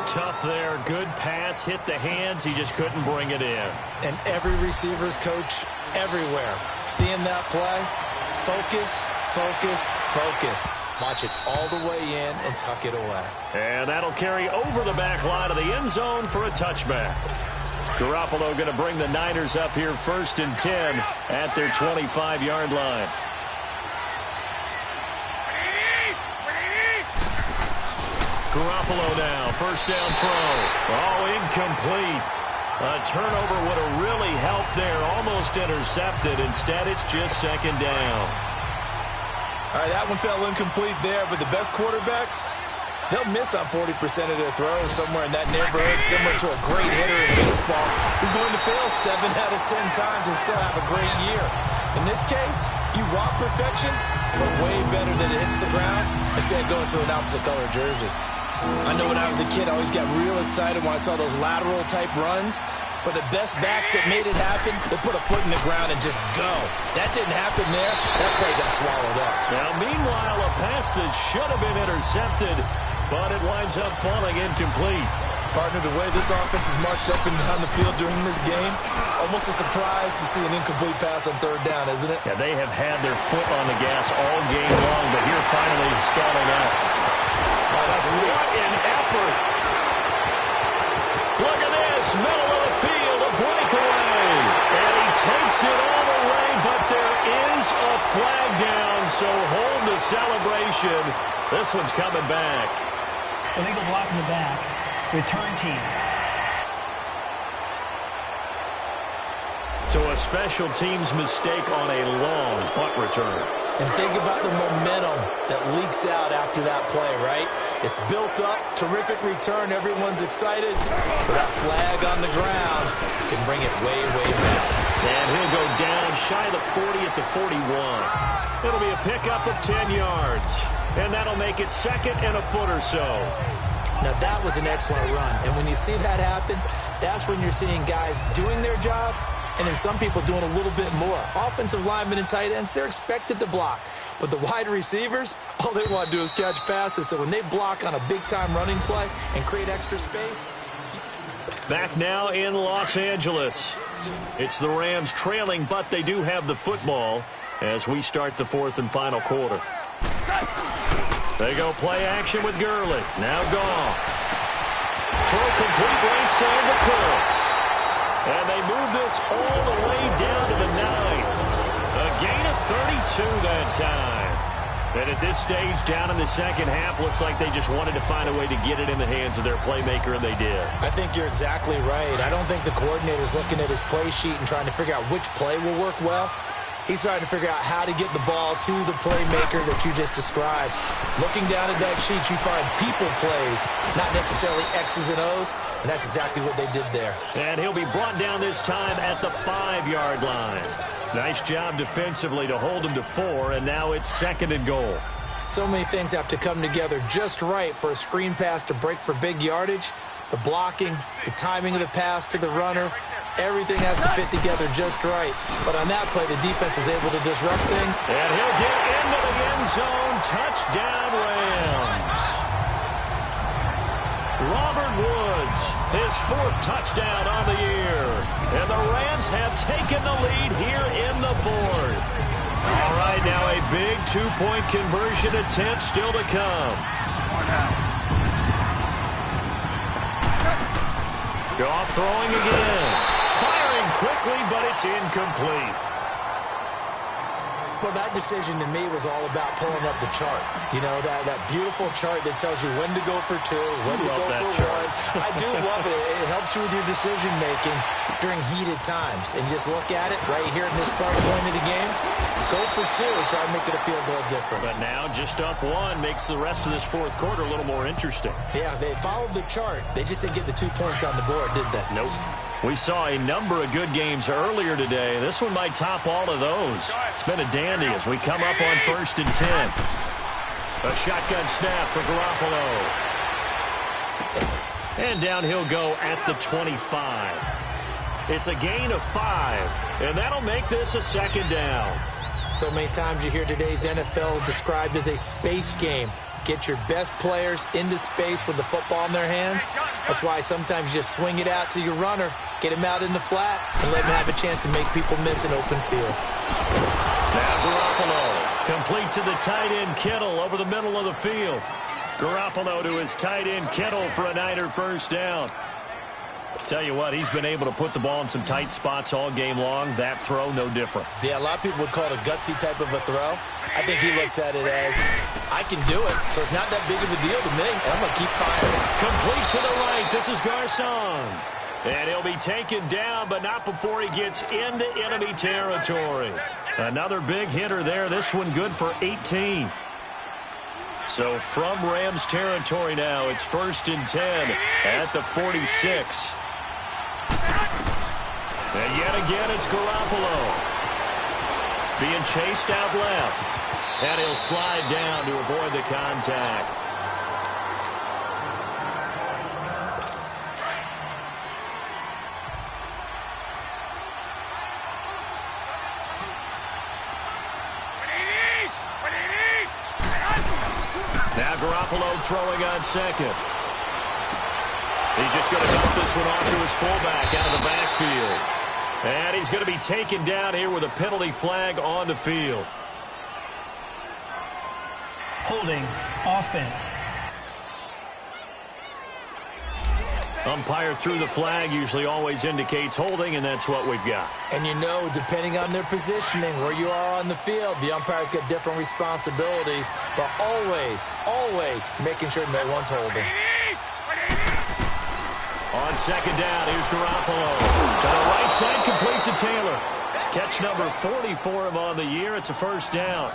Tough there. Good pass. Hit the hands. He just couldn't bring it in. And every receiver's coach everywhere. Seeing that play, focus, focus, focus. Watch it all the way in and tuck it away. And that'll carry over the back line of the end zone for a touchback. Garoppolo going to bring the Niners up here 1st and 10 at their 25-yard line. Garoppolo now, 1st down throw. Oh, incomplete. A turnover would have really helped there. Almost intercepted. Instead, it's just 2nd down. All right, that one fell incomplete there, but the best quarterbacks, they'll miss on 40% of their throws somewhere in that neighborhood, similar to a great hitter in baseball who's going to fail 7 out of 10 times and still have a great year. In this case, you want perfection, but way better than it hits the ground instead of going to an opposite-color jersey. I know when I was a kid, I always got real excited when I saw those lateral-type runs. But the best backs that made it happen, they put a foot in the ground and just go. That didn't happen there. That play got swallowed up. Now, meanwhile, a pass that should have been intercepted, but it winds up falling incomplete. Partner, the way this offense has marched up and down the field during this game, it's almost a surprise to see an incomplete pass on 3rd down, isn't it? Yeah, they have had their foot on the gas all game long, but here finally stalling out. Oh, that's sweet. What an effort. Look at this, middle of the field, a breakaway. And he takes it all the way, but there is a flag down, so hold the celebration. This one's coming back. Illegal block in the back. Return team. So a special teams mistake on a long punt return. And think about the momentum that leaks out after that play, right? It's built up, terrific return, everyone's excited. But that flag on the ground can bring it way, way back. And he'll go down shy of the 40 at the 41. It'll be a pickup of 10 yards. And that'll make it 2nd and a foot or so. Now that was an excellent run. And when you see that happen, that's when you're seeing guys doing their job and then some people doing a little bit more. Offensive linemen and tight ends, they're expected to block. But the wide receivers, all they want to do is catch passes. So when they block on a big-time running play and create extra space. Back now in Los Angeles. It's the Rams trailing, but they do have the football as we start the 4th and final quarter. They go play action with Gurley. Now Goff. Throw complete right side to Cooks. And they move this all the way down to the 9. A gain of 32 that time. And at this stage, down in the 2nd half, looks like they just wanted to find a way to get it in the hands of their playmaker, and they did. I think you're exactly right. I don't think the coordinator's looking at his play sheet and trying to figure out which play will work well. He's trying to figure out how to get the ball to the playmaker that you just described. Looking down at that sheet, you find people plays, not necessarily X's and O's, and that's exactly what they did there. And he'll be brought down this time at the 5-yard line. Nice job defensively to hold him to 4, and now it's 2nd and goal. So many things have to come together just right for a screen pass to break for big yardage. The blocking, the timing of the pass to the runner, Everything has to fit together just right. But on that play, the defense was able to disrupt things. And he'll get into the end zone. Touchdown, Rams. Robert Woods, his 4th touchdown on the year. And the Rams have taken the lead here in the 4th. All right, now a big 2-point conversion attempt still to come. Goff throwing again. Firing quickly, but it's incomplete. Well, that decision to me was all about pulling up the chart. You know, that beautiful chart that tells you when to go for 2, when to go for 1. I do love it. It helps you with your decision-making during heated times. And just look at it right here in this part point of the game. Go for 2, try and make it a field goal difference. But now just up 1 makes the rest of this 4th quarter a little more interesting. Yeah, they followed the chart. They just didn't get the 2 points on the board, did they? Nope. We saw a number of good games earlier today. This one might top all of those. It's been a dandy as we come up on 1st and 10. A shotgun snap for Garoppolo. And down he'll go at the 25. It's a gain of 5, and that'll make this a 2nd down. So many times you hear today's NFL described as a space game. Get your best players into space with the football in their hands. That's why sometimes you just swing it out to your runner, get him out in the flat, and let him have a chance to make people miss an open field. Now Garoppolo, complete to the tight end Kittle over the middle of the field. Garoppolo to his tight end Kittle for a Niner 1st down. Tell you what, he's been able to put the ball in some tight spots all game long. That throw, no different. Yeah, a lot of people would call it a gutsy type of a throw. I think he looks at it as, I can do it, so it's not that big of a deal to me, and I'm going to keep firing. Complete to the right. This is Garcon. And he'll be taken down, but not before he gets into enemy territory. Another big hitter there. This one good for 18. So from Rams territory now, it's 1st and 10 at the 46. And yet again, it's Garoppolo. Being chased out left. And he'll slide down to avoid the contact. Now Garoppolo throwing on 2nd. He's just going to dump this one off to his fullback out of the backfield. And he's going to be taken down here with a penalty flag on the field. Holding, offense. Umpire threw the flag, usually always indicates holding, and that's what we've got. And you know, depending on their positioning, where you are on the field, the umpire's got different responsibilities, but always, always making sure no one's holding. On 2nd down, here's Garoppolo. To the right side, complete to Taylor. Catch number 40 for him on the year. It's a 1st down.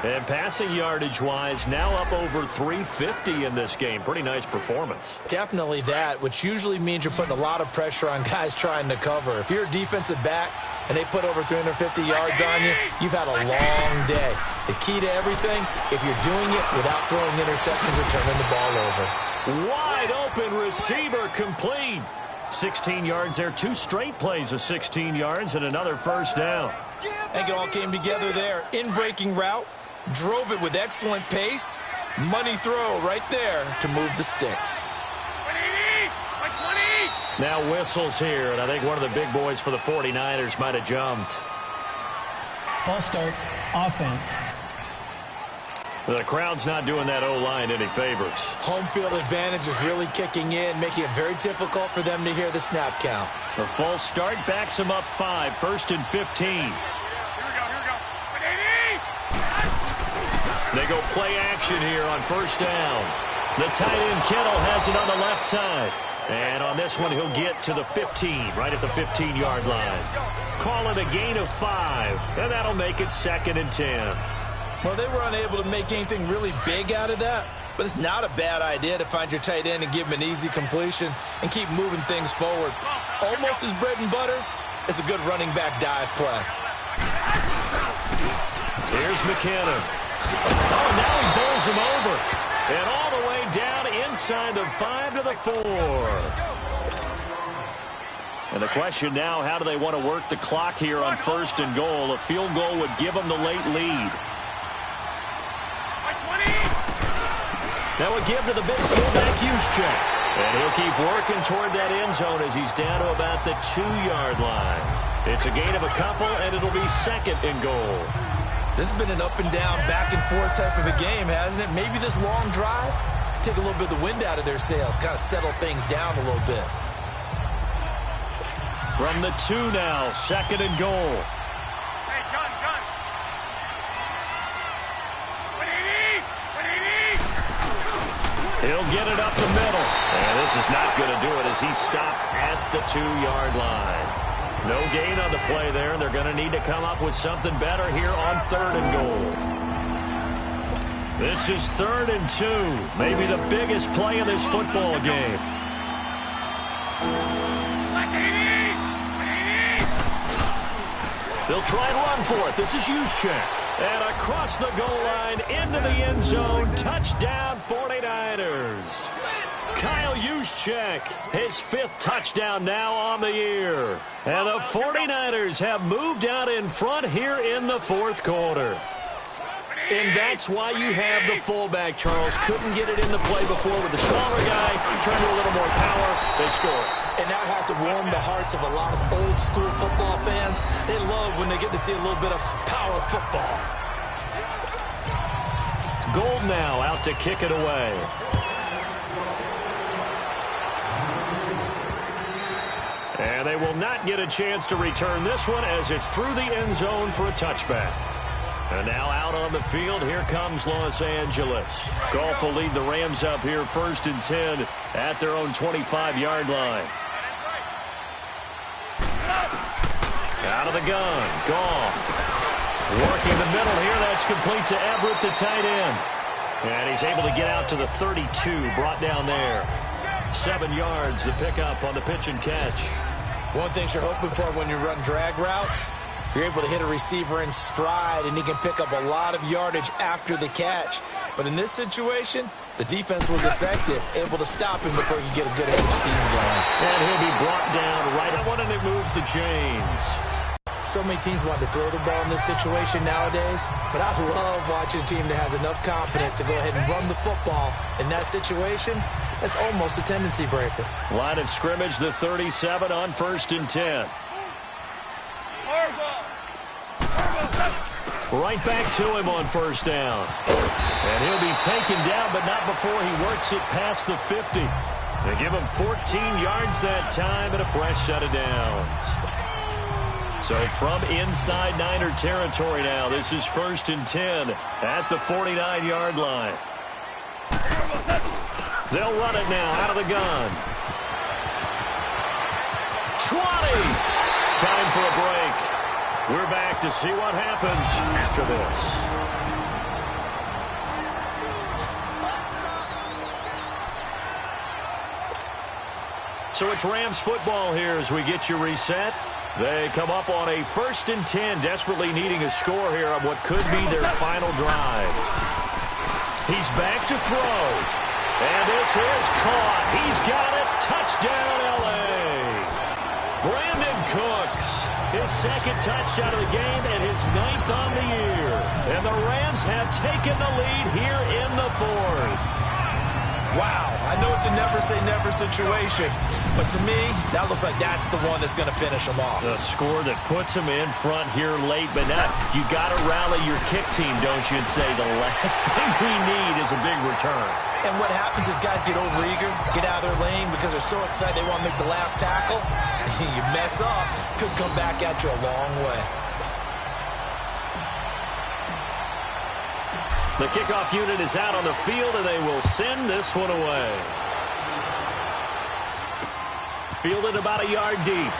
And passing yardage-wise, now up over 350 in this game. Pretty nice performance. Definitely that, which usually means you're putting a lot of pressure on guys trying to cover. If you're a defensive back and they put over 350 yards on you, you've had a long day. The key to everything, if you're doing it without throwing interceptions or turning the ball over. Wide open receiver complete. 16 yards there, 2 straight plays of 16 yards and another 1st down. I think it all came together there. In-breaking route. Drove it with excellent pace. Money throw right there to move the sticks. Now whistles here, and I think one of the big boys for the 49ers might have jumped. False start, offense. The crowd's not doing that O-line any favors. Home field advantage is really kicking in, making it very difficult for them to hear the snap count. The false start backs them up 5, 1st and 15. They go play action here on 1st down. The tight end Kittle has it on the left side. And on this one, he'll get to the 15, right at the 15-yard line. Call it a gain of 5, and that'll make it 2nd and 10. Well, they were unable to make anything really big out of that, but it's not a bad idea to find your tight end and give him an easy completion and keep moving things forward. Almost as bread and butter as a good running back dive play. Here's McKinnon. Oh, now he bowls him over. And all the way down inside the 5 to the 4. And the question now, how do they want to work the clock here on 1st and goal? A field goal would give them the late lead. That would give to the big fullback Juszczyk. And he'll keep working toward that end zone as he's down to about the 2-yard line. It's a gain of a couple, and it'll be 2nd and goal. This has been an up and down, back and forth type of a game, hasn't it? Maybe this long drive, take a little bit of the wind out of their sails, kind of settle things down a little bit. From the 2 now, 2nd and goal. Hey, gun. What do you need? He'll get it up the middle. And this is not going to do it as he stopped at the 2-yard line. No gain on the play there. They're going to need to come up with something better here on 3rd and goal. This is 3rd and 2. Maybe the biggest play in this football game. They'll try and run for it. This is Juszczyk. And across the goal line, into the end zone. Touchdown, 49ers. Kyle Juszczyk, his 5th touchdown now on the year. And the 49ers have moved out in front here in the 4th quarter. And that's why you have the fullback, Charles. Couldn't get it into play before with the smaller guy. Turned to a little more power. They score. And that has to warm the hearts of a lot of old-school football fans. They love when they get to see a little bit of power football. Gold now out to kick it away. And they will not get a chance to return this one as it's through the end zone for a touchback. And now out on the field, here comes Los Angeles. Goff will lead the Rams up here 1st and 10 at their own 25-yard line. Out of the gun, Goff. Working the middle here, that's complete to Everett, the tight end. And he's able to get out to the 32, brought down there. 7 yards, the pickup on the pitch and catch. One thing you're hoping for when you run drag routes, you're able to hit a receiver in stride, and he can pick up a lot of yardage after the catch. But in this situation, the defense was effective, able to stop him before you get a good head of steam going. And he'll be brought down right at one, and it moves the chains. So many teams want to throw the ball in this situation nowadays, but I love watching a team that has enough confidence to go ahead and run the football. In that situation, that's almost a tendency breaker. Line of scrimmage, the 37 on 1st and 10. Right back to him on 1st down. And he'll be taken down, but not before he works it past the 50. They give him 14 yards that time and a fresh set of downs. So from inside Niner territory now, this is 1st and 10 at the 49-yard line. They'll run it now out of the gun. 20. Time for a break. We're back to see what happens after this. So it's Rams football here as we get you reset. They come up on a 1st and 10, desperately needing a score here on what could be their final drive. He's back to throw. And this is caught. He's got it. Touchdown, L.A. Brandon Cooks. His 2nd touchdown of the game and his 9th on the year. And the Rams have taken the lead here in the 4th. Wow, I know it's a never-say-never situation, but to me, that looks like that's the one that's going to finish them off. The score that puts them in front here late, but now you got to rally your kick team, don't you, and say the last thing we need is a big return. And what happens is guys get overeager, get out of their lane because they're so excited they want to make the last tackle. You mess up, could come back at you a long way. The kickoff unit is out on the field, and they will send this one away. Fielded about a yard deep.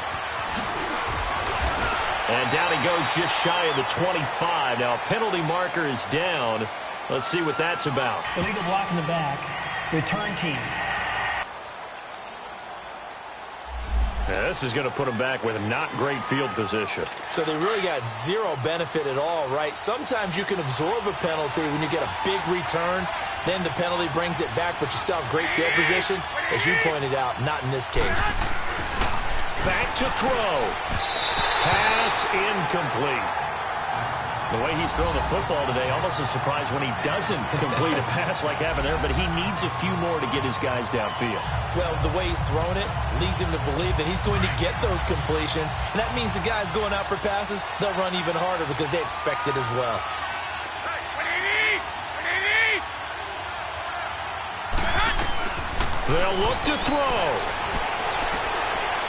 And down he goes just shy of the 25. Now, a penalty marker is down. Let's see what that's about. Illegal block in the back. Return team. Yeah, this is going to put them back with not great field position. So they really got zero benefit at all, right? Sometimes you can absorb a penalty when you get a big return. Then the penalty brings it back, but you still have great field position. As you pointed out, not in this case. Back to throw. Pass incomplete. The way he's throwing the football today, almost a surprise when he doesn't complete a pass like happened there, but he needs a few more to get his guys downfield. Well, the way he's thrown it leads him to believe that he's going to get those completions, and that means the guys going out for passes, they'll run even harder because they expect it as well. They'll look to throw.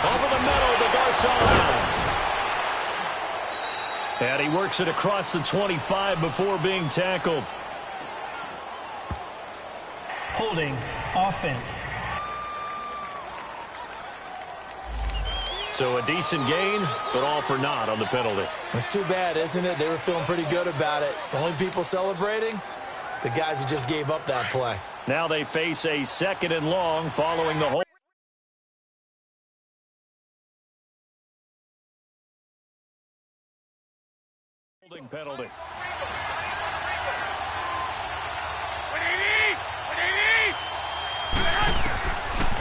Over the middle to Garcon. And he works it across the 25 before being tackled. Holding offense. So a decent gain, but all for naught on the penalty. It's too bad, isn't it? They were feeling pretty good about it. The only people celebrating, the guys who just gave up that play. Now they face a 2nd and long following the hold. Holding penalty.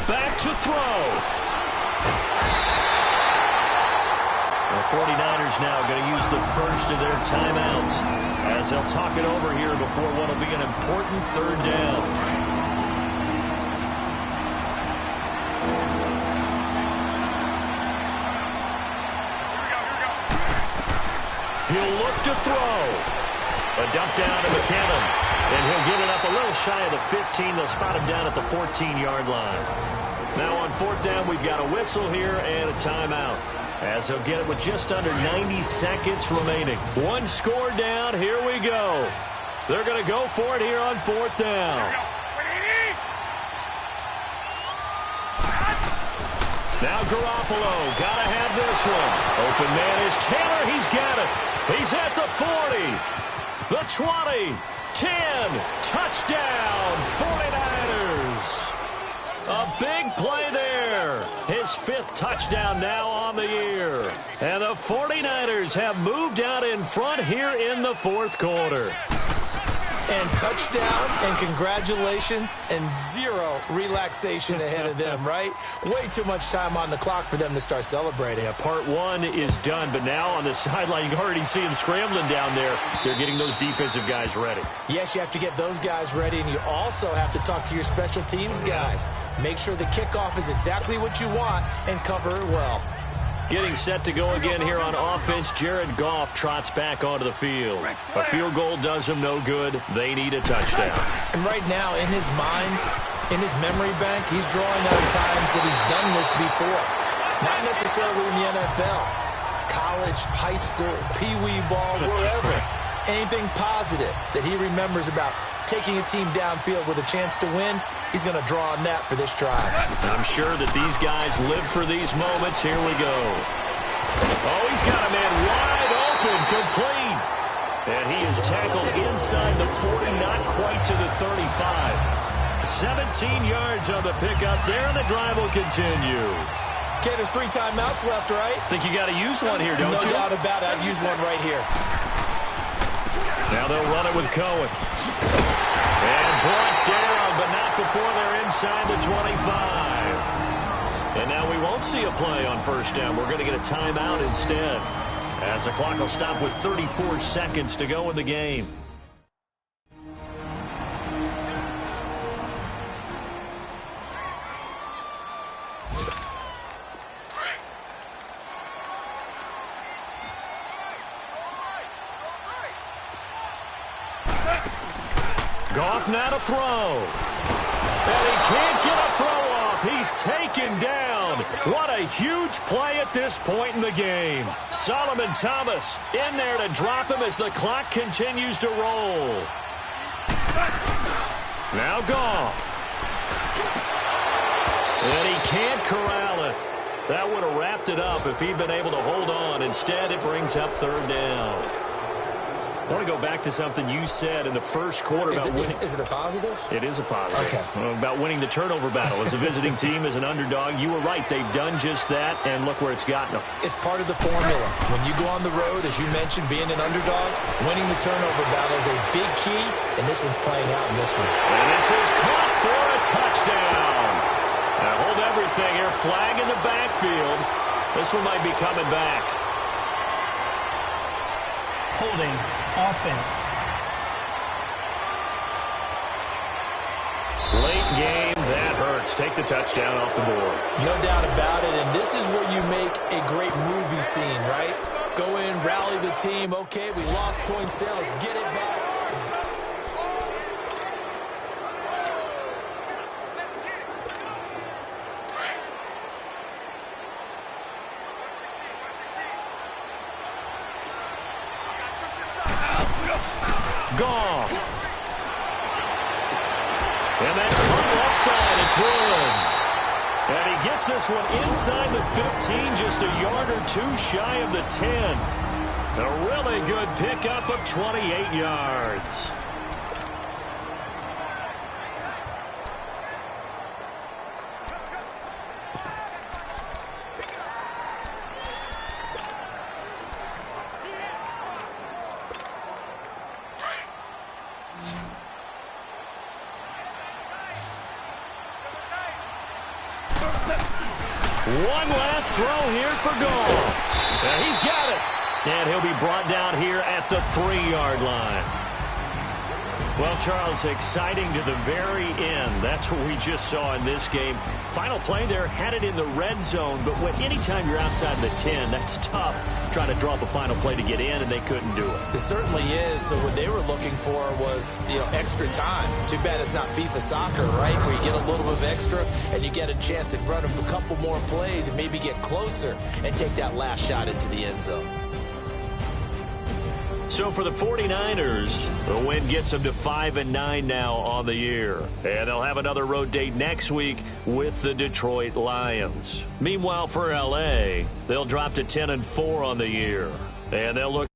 Back to throw. The 49ers now going to use the first of their timeouts as they'll talk it over here before what will be an important 3rd down. He'll look to throw. A dump down to McKinnon. And he'll get it up a little shy of the 15. They'll spot him down at the 14-yard line. Now on 4th down, we've got a whistle here and a timeout, as he'll get it with just under 90 seconds remaining. One score down. Here we go. They're going to go for it here on 4th down. Now Garoppolo. Got to have this one. Open man is Taylor. He's got it. He's at the 40. The 20. 10. Touchdown. 49ers. A big play there. His 5th touchdown now on the year. And the 49ers have moved out in front here in the 4th quarter. And touchdown, and congratulations, and 0 relaxation ahead of them, right? Way too much time on the clock for them to start celebrating. Yeah, part 1 is done, but now on the sideline, you can already see them scrambling down there. They're getting those defensive guys ready. Yes, you have to get those guys ready, and you also have to talk to your special teams guys. Make sure the kickoff is exactly what you want and cover it well. Getting set to go again here on offense, Jared Goff trots back onto the field. A field goal does them no good. They need a touchdown. And right now, in his mind, in his memory bank, he's drawing on times that he's done this before. Not necessarily in the NFL. College, high school, pee-wee ball, wherever. Anything positive that he remembers about taking a team downfield with a chance to win, he's going to draw on that for this drive. I'm sure that these guys live for these moments. Here we go. Oh, he's got a man wide open, complete. And he is tackled inside the 40, not quite to the 35. 17 yards on the pickup there, and the drive will continue. Okay, there's 3 timeouts left, right? Think you got to use one here, don't you? No doubt about it. I'd use one right here. Now they'll run it with Cohen. And brought down, but not before they're inside the 25. And now we won't see a play on 1st down. We're going to get a timeout instead, as the clock will stop with 34 seconds to go in the game. Goff now to throw. And he can't get a throw off. He's taken down. What a huge play at this point in the game. Solomon Thomas in there to drop him as the clock continues to roll. Now Goff. And he can't corral it. That would have wrapped it up if he'd been able to hold on. Instead, it brings up 3rd down. I want to go back to something you said in the 1st quarter about winning. Is it a positive? It is a positive. Okay. About winning the turnover battle. As a visiting team, as an underdog, you were right. They've done just that, and look where it's gotten them. It's part of the formula. When you go on the road, as you mentioned, being an underdog, winning the turnover battle is a big key, and this one's playing out in this one. And this is caught for a touchdown. Now hold everything here. Flag in the backfield. This one might be coming back. Holding offense. Late game, that hurts. Take the touchdown off the board. No doubt about it, and this is where you make a great movie scene, right? Go in, rally the team. Okay, we lost points there. Let's get it back. Goff. And that's caught left side. It's Woods. And he gets this one inside the 15, just a yard or two shy of the 10. A really good pickup of 28 yards. One last throw here for Goff. And he's got it. And he'll be brought down here at the 3-yard line. Well, Charles, exciting to the very end. That's what we just saw in this game. Final play there, had it in the red zone. But anytime you're outside the 10, that's tough trying to draw up a final play to get in, and they couldn't do it. It certainly is. So what they were looking for was, extra time. Too bad it's not FIFA soccer, right, where you get a little bit of extra and you get a chance to run a couple more plays and maybe get closer and take that last shot into the end zone. So for the 49ers, the win gets them to 5-9 now on the year. And they'll have another road date next week with the Detroit Lions. Meanwhile, for L.A., they'll drop to 10-4 on the year. And they'll look